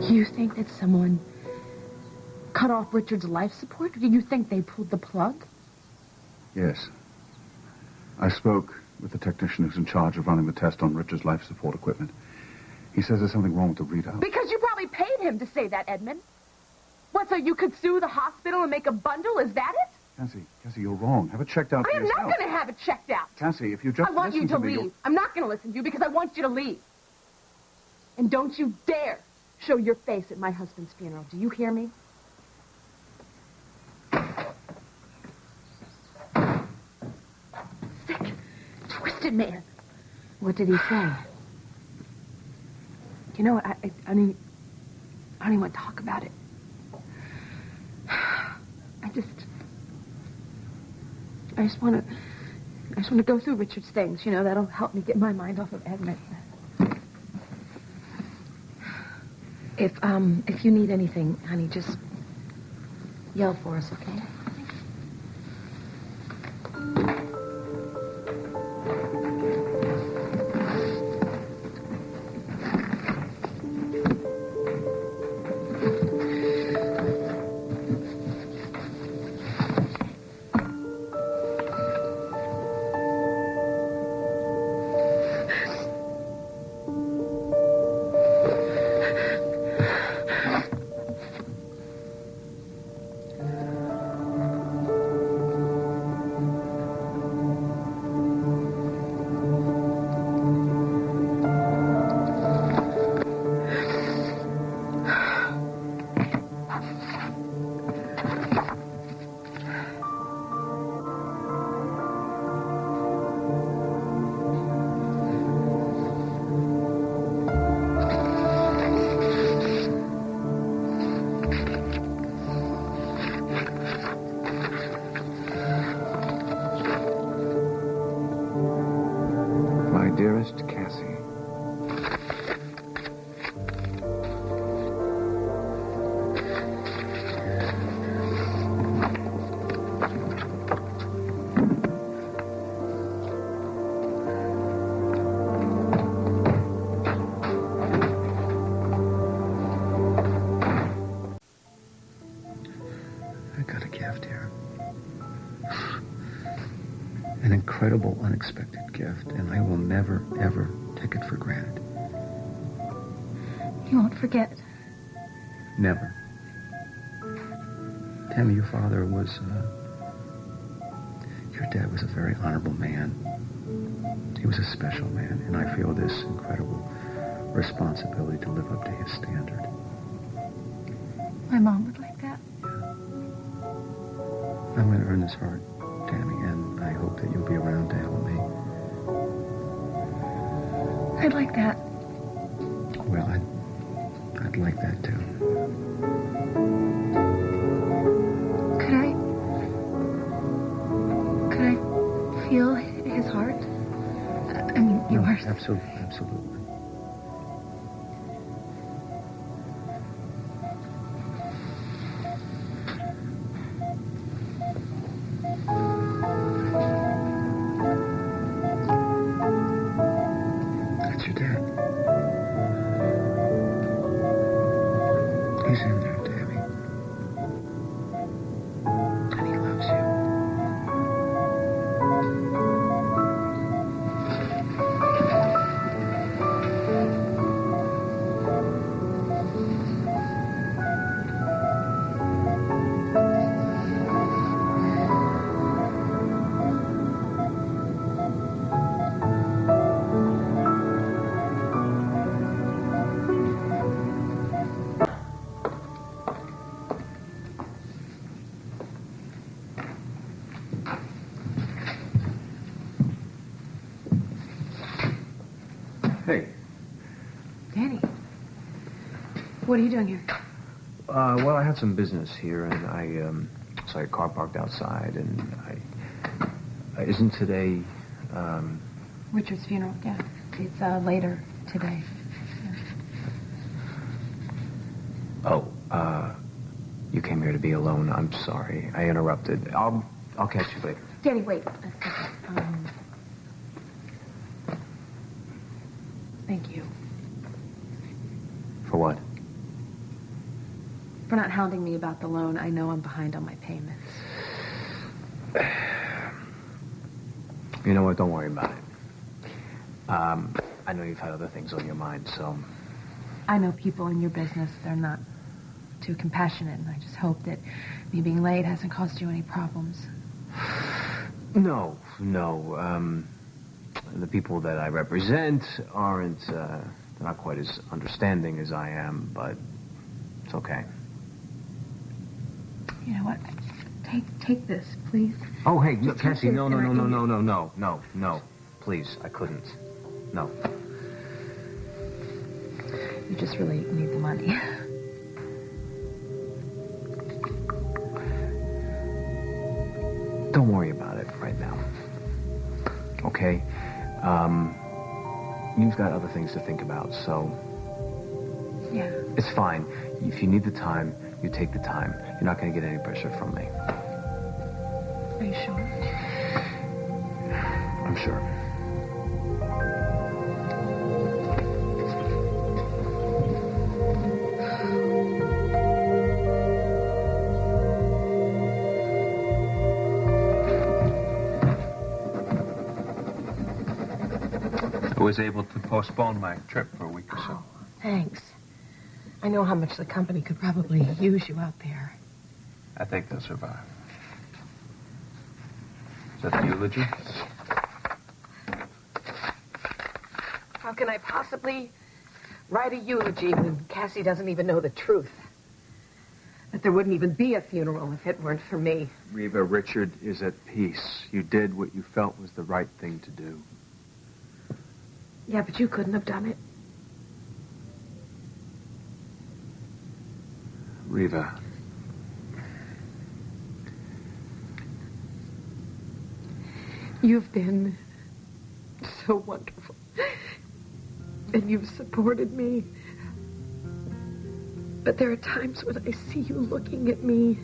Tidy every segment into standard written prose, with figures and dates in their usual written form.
You think that someone cut off Richard's life support? Or do you think they pulled the plug? Yes. I spoke with the technician who's in charge of running the test on Richard's life support equipment. He says there's something wrong with the readout. Because you probably paid him to say that, Edmund. What, so you could sue the hospital and make a bundle? Is that it? Cassie, you're wrong. Have it checked out for yourself. I am not going to have it checked out. Cassie, if you just I want you to leave. I'm not going to listen to you because I want you to leave. And don't you dare show your face at my husband's funeral. Do you hear me? Sick, twisted man. What did he say? You know what? I don't even want to talk about it. I just want to go through Richard's things. You know, that'll help me get my mind off of Edmund. If you need anything, honey, just yell for us, okay? Dearest Cassie. I got a gift here. An incredible, unexpected gift, and I will never, ever take it for granted. You won't forget. Never. Tammy, your father was, your dad was a very honorable man. He was a special man, and I feel this incredible responsibility to live up to his standard. My mom would like that. Yeah. I'm going to earn this heart, Tammy, and I hope that you'll be around to help me. I'd like that. Well, I'd like that too. Could I feel his heart? I mean, yours. Absolutely, absolutely. He's in there, Tammy. And he loves you. Hey. Danny. What are you doing here? Well, I had some business here, and I saw your car parked outside, and isn't today, Richard's funeral, yeah. It's, later today. Yeah. Oh, you came here to be alone. I'm sorry. I interrupted. I'll catch you later. Danny, wait a second. Thank you. For what? for not hounding me about the loan. I know I'm behind on my payments. You know what? Don't worry about it. I know you've had other things on your mind, so... I know people in your business, they're not too compassionate, and I just hope that me being late hasn't caused you any problems. No. The people that I represent aren't, they're not quite as understanding as I am, but it's okay. You know what? Take this, please. Oh, hey, look, Cassie, no. Please, I couldn't. No. You just really need the money. Don't worry about it right now. Okay? You've got other things to think about, so... Yeah. It's fine. If you need the time, you take the time. You're not going to get any pressure from me. Are you sure? I'm sure. I was able to postpone my trip for a week or so. Oh, thanks. I know how much the company could probably use you out there. I think they'll survive. Is that the eulogy? How can I possibly write a eulogy when Cassie doesn't even know the truth? That there wouldn't even be a funeral if it weren't for me. Reva, Richard is at peace. You did what you felt was the right thing to do. Yeah, but you couldn't have done it. Reva. You've been so wonderful. And you've supported me. But there are times when I see you looking at me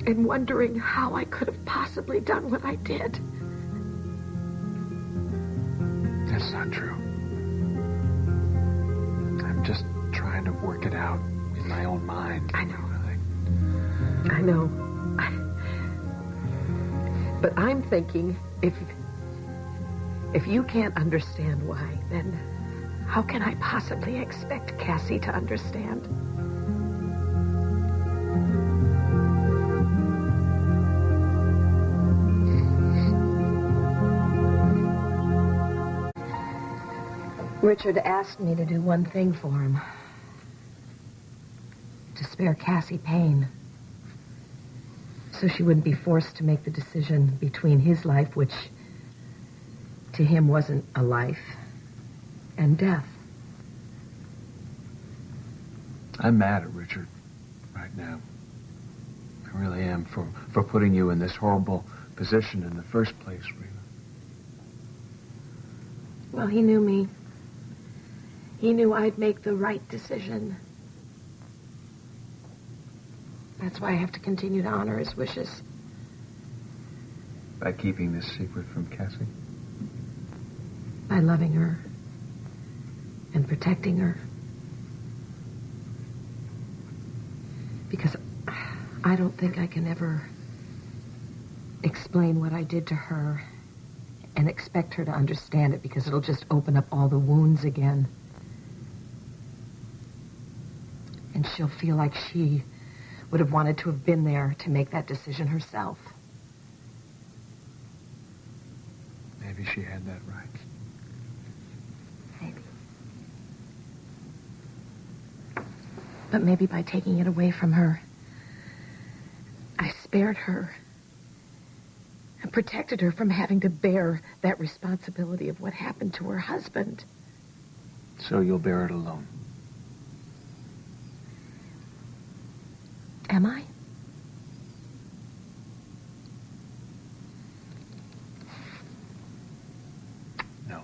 and wondering how I could have possibly done what I did. That's not true. I'm just trying to work it out in my own mind. I know. I know. But I'm thinking, if you can't understand why, then how can I possibly expect Cassie to understand? Richard asked me to do one thing for him. To spare Cassie pain. So she wouldn't be forced to make the decision between his life, which to him wasn't a life, and death. I'm mad at Richard right now. I really am for putting you in this horrible position in the first place, Reva. Well, he knew me. He knew I'd make the right decision. That's why I have to continue to honor his wishes. By keeping this secret from Cassie? By loving her and protecting her. Because I don't think I can ever explain what I did to her and expect her to understand it, because it'll just open up all the wounds again. And she'll feel like she would have wanted to have been there to make that decision herself. Maybe she had that right. Maybe. But maybe by taking it away from her, I spared her and protected her from having to bear that responsibility of what happened to her husband. So you'll bear it alone. Am I? No.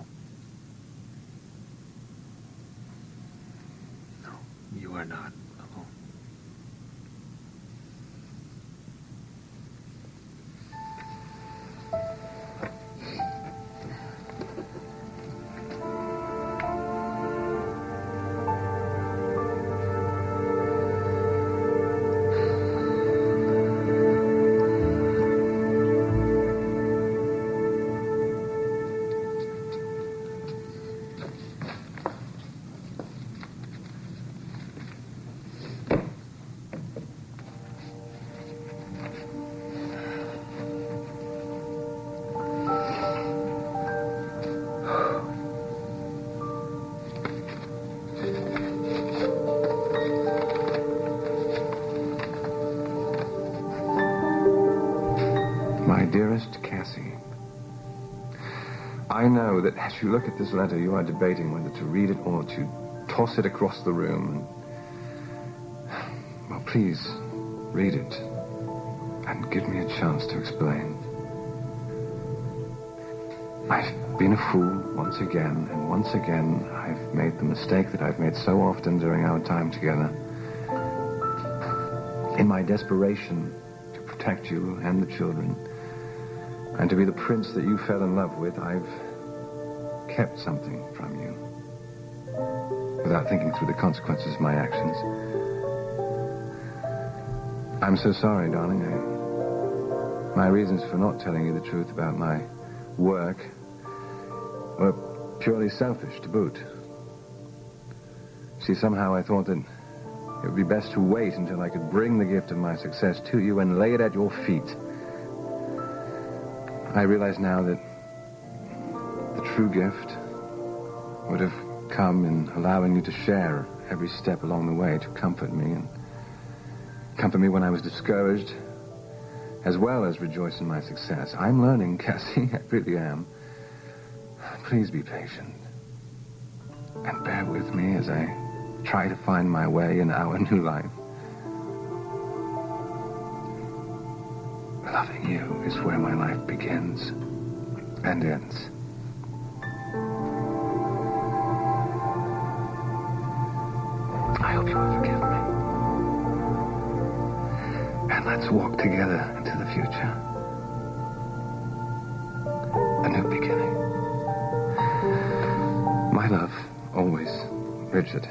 No, you are not alone. My dearest Cassie, I know that as you look at this letter, you are debating whether to read it or to toss it across the room. Well, please, read it and give me a chance to explain. I've been a fool once again, and once again I've made the mistake that I've made so often during our time together. In my desperation to protect you and the children, and to be the prince that you fell in love with, I've kept something from you without thinking through the consequences of my actions. I'm so sorry, darling. My reasons for not telling you the truth about my work were purely selfish to boot. See, somehow I thought that it would be best to wait until I could bring the gift of my success to you and lay it at your feet. I realize now that the true gift would have come in allowing you to share every step along the way to comfort me, and comfort me when I was discouraged, as well as rejoice in my success. I'm learning, Cassie, I really am. Please be patient and bear with me as I try to find my way in our new life. Loving you is where my life begins and ends. I hope you will forgive me. And let's walk together into the future. A new beginning. My love, always, Richard.